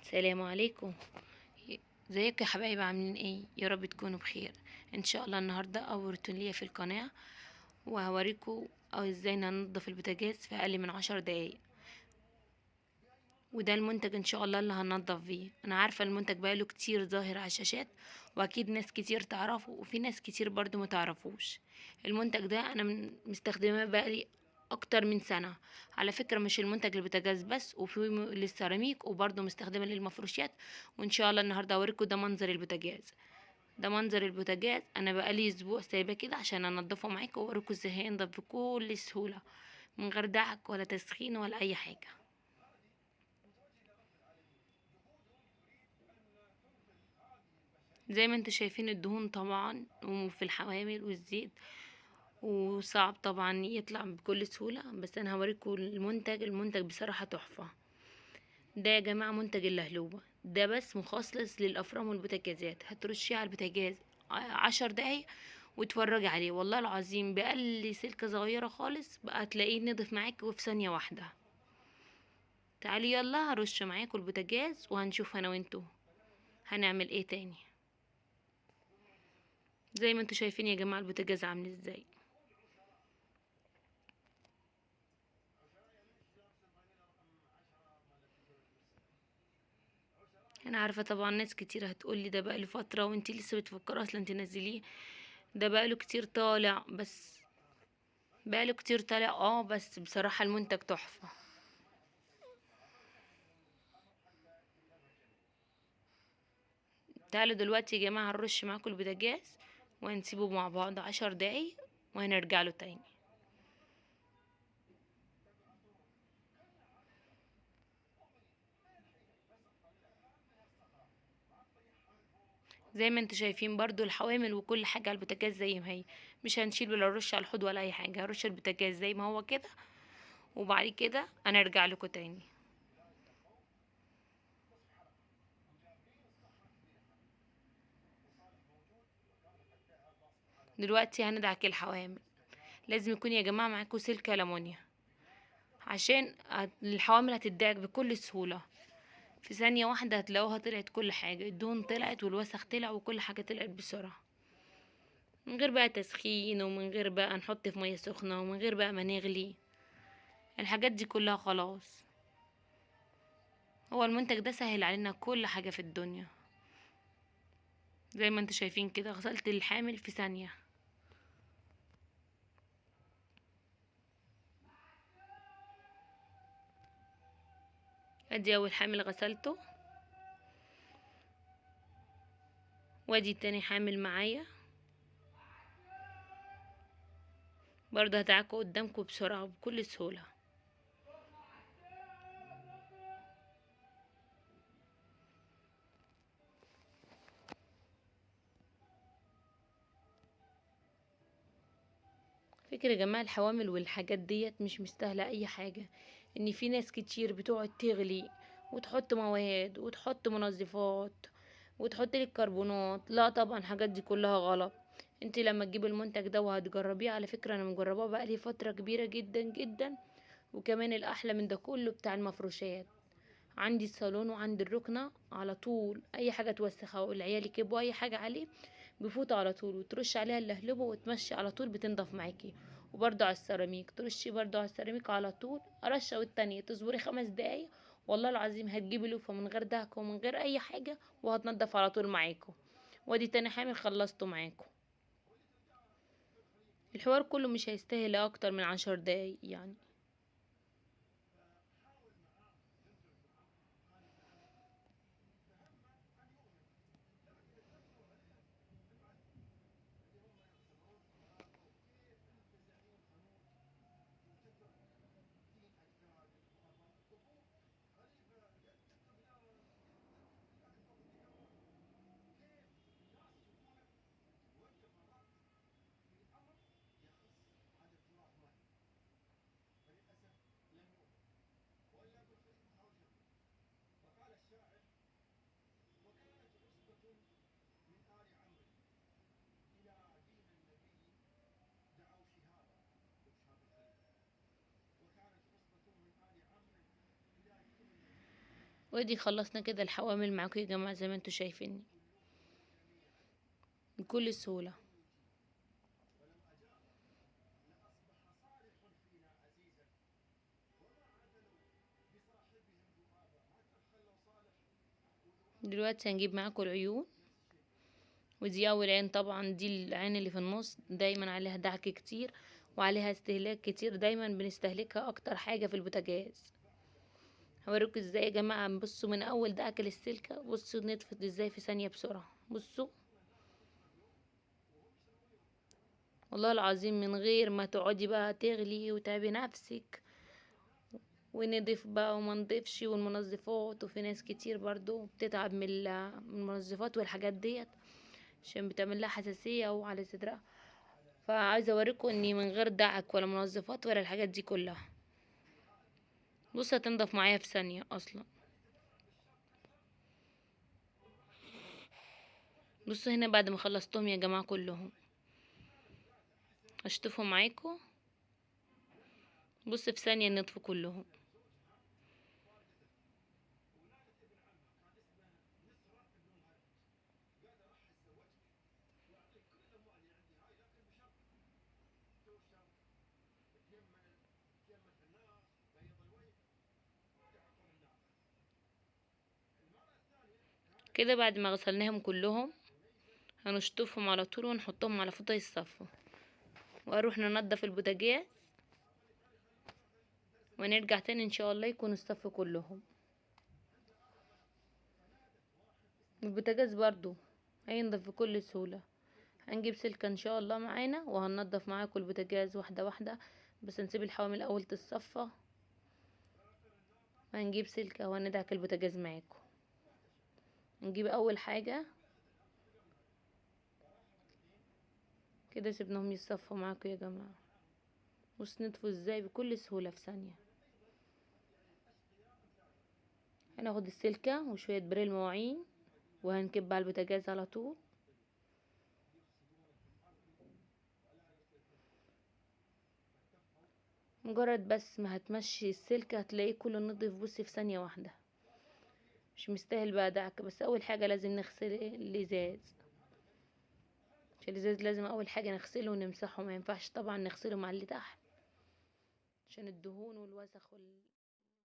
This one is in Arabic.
السلام عليكم. ازيكم يا حبايبي، عاملين ايه؟ يا رب تكونوا بخير. ان شاء الله النهارده اول روتين ليا في القناه، وهوريكم او ازاي ننضف البوتاجاز في اقل من 10 دقايق. وده المنتج ان شاء الله اللي هننضف بيه. انا عارفه المنتج بقاله كتير ظاهر على الشاشات، واكيد ناس كتير تعرفه وفي ناس كتير برضو متعرفوش. المنتج ده انا مستخدماه بقالي اكتر من سنه. على فكره مش المنتج للبوتاجاز بس، وفي للسيراميك، وبرضو مستخدمه للمفروشات. وان شاء الله النهارده اوريكم ده منظر البوتاجاز. ده منظر البوتاجاز، انا بقالي اسبوع سايباه كده عشان انضفه معاكم واوريكم ازاي هينضف بكل سهوله، من غير دعك ولا تسخين ولا اي حاجه. زي ما انتوا شايفين الدهون طبعا، وفي الحوامل والزيت، وصعب طبعا يطلع بكل سهولة. بس انا هوريكم المنتج بصراحة تحفة. ده يا جماعة منتج اللهلوبة، ده بس مخصص للأفران والبوتاجازات. هترشيه على البوتاجاز 10 دقايق وتفرجي عليه، والله العظيم بأقل سلكة صغيرة خالص بقى تلاقيه نضف معاك وفي ثانية واحدة. تعالي يلا هرش معاكم البوتاجاز وهنشوف انا وانتوا هنعمل ايه تاني. زي ما انتوا شايفين يا جماعة البوتاجاز عامل ازاي. انا عارفه طبعا ناس كتير هتقولي ده بقاله فتره وانتي لسه بتفكروا اصلا تنزليه. ده بقاله كتير طالع، بس بصراحه المنتج تحفه. تعالوا دلوقتي يا جماعه هنرش معاكم البوتاجاز وهنسيبه مع بعض 10 دقايق وهنرجع له تاني. زي ما انتوا شايفين برضو الحوامل وكل حاجه على البوتاجاز زي ما هي، مش هنشيل ولا نرش على الحوض ولا اي حاجه، هرش البوتاجاز زي ما هو كده، وبعد كده هنرجع لكم تاني. دلوقتي هندعك الحوامل. لازم يكون يا جماعه معاكم سلك ألمونيا، عشان الحوامل هتدعك بكل سهولة. في ثانية واحدة هتلاقوها طلعت، كل حاجة الدهون طلعت والوسخ طلع وكل حاجة طلعت بسرعة، من غير بقى تسخين ومن غير بقى نحط في مية سخنة ومن غير بقى ما نغلي الحاجات دي كلها. خلاص، هو المنتج ده سهل علينا كل حاجة في الدنيا. زي ما انتوا شايفين كده غسلت الحامل في ثانية. ادي اول حامل غسلته، وادي تاني حامل معايا برضه هتعكوا قدامكم بسرعة وبكل سهولة. فكرة يا جماعة الحوامل والحاجات ديت مش مستاهلة اي حاجة. ان في ناس كتير بتقعد تغلي وتحط مواد وتحط منظفات وتحط لك كربونات. لا طبعا الحاجات دي كلها غلط. انت لما تجيب المنتج ده وهتجربيه، على فكرة انا مجرباه بقالي فترة كبيرة جدا جدا. وكمان الاحلى من ده كله بتاع المفروشات، عندي الصالون وعندي الركنة على طول اي حاجة توسخها والعيال يكبوا اي حاجة عليه بفوطة على طول وترش عليها اللهلبة وتمشي على طول بتنضف معاكي. وبرضو على السيراميك ترشي برضو على السيراميك على طول رشة، والتانية تصبري 5 دقايق والله العظيم هتجيبي لوفة من غير دهك ومن غير اي حاجة وهتنضف على طول معاكم. وادي تاني حامل خلصته معاكم. الحوار كله مش هيستاهل اكتر من 10 دقايق يعني. وادي خلصنا كده الحوامل معاكم يا جماعة زي ما انتوا شايفين بكل سهولة. دلوقتي هنجيب معاكم العيون، ودي اول عين طبعا، دي العين اللي في النص دايما عليها دعك كتير وعليها استهلاك كتير، دايما بنستهلكها اكتر حاجة في البوتاجاز. هوريكم ازاي يا جماعة. بصوا من اول دعك للسلكة، بصوا نطفت ازاي في ثانية بسرعة. بصوا والله العظيم من غير ما تقعدي بقى تغلي وتعبي نفسك ونضيف بقى وما نضيفش والمنظفات. وفي ناس كتير برضو بتتعب من من المنظفات والحاجات ديت عشان بتعمل لها حساسية وعلى صدرها. فعايزة اوريكم اني من غير دعك ولا منظفات ولا الحاجات دي كلها، بص هتنضف معايا في ثانية اصلا. بصوا هنا بعد ما خلصتهم يا جماعة كلهم هشطفهم معاكم. بص في ثانية نطفوا كلهم. كده بعد ما غسلناهم كلهم هنشطفهم على طول ونحطهم على فوطة الصفا، واروح ننضف البوتاجاز ونرجع تاني ان شاء الله يكونوا الصف كلهم. البوتاجاز برضو هينضف بكل سهولة. هنجيب سلكة ان شاء الله معانا وهننضف معاكم البوتاجاز واحدة واحدة، بس نسيب الحوامل الاول تتصفى. وهنجيب سلكة وهندعك البوتاجاز معاكم. نجيب اول حاجة كده، سيبناهم يتصفوا معاكم يا جماعة. بص نطفوا ازاي بكل سهولة في ثانية. هناخد السلكة وشوية بريل مواعين وهنكب على البوتاجاز على طول. مجرد بس ما هتمشي السلكة هتلاقيه كله نضيف. بصي في ثانية واحدة، مش مستاهل بقى دعك. بس اول حاجة لازم نغسل الازاز، عشان الازاز لازم اول حاجة نغسله ونمسحه. ما ينفعش طبعا نغسله مع اللي تحت عشان الدهون والوسخ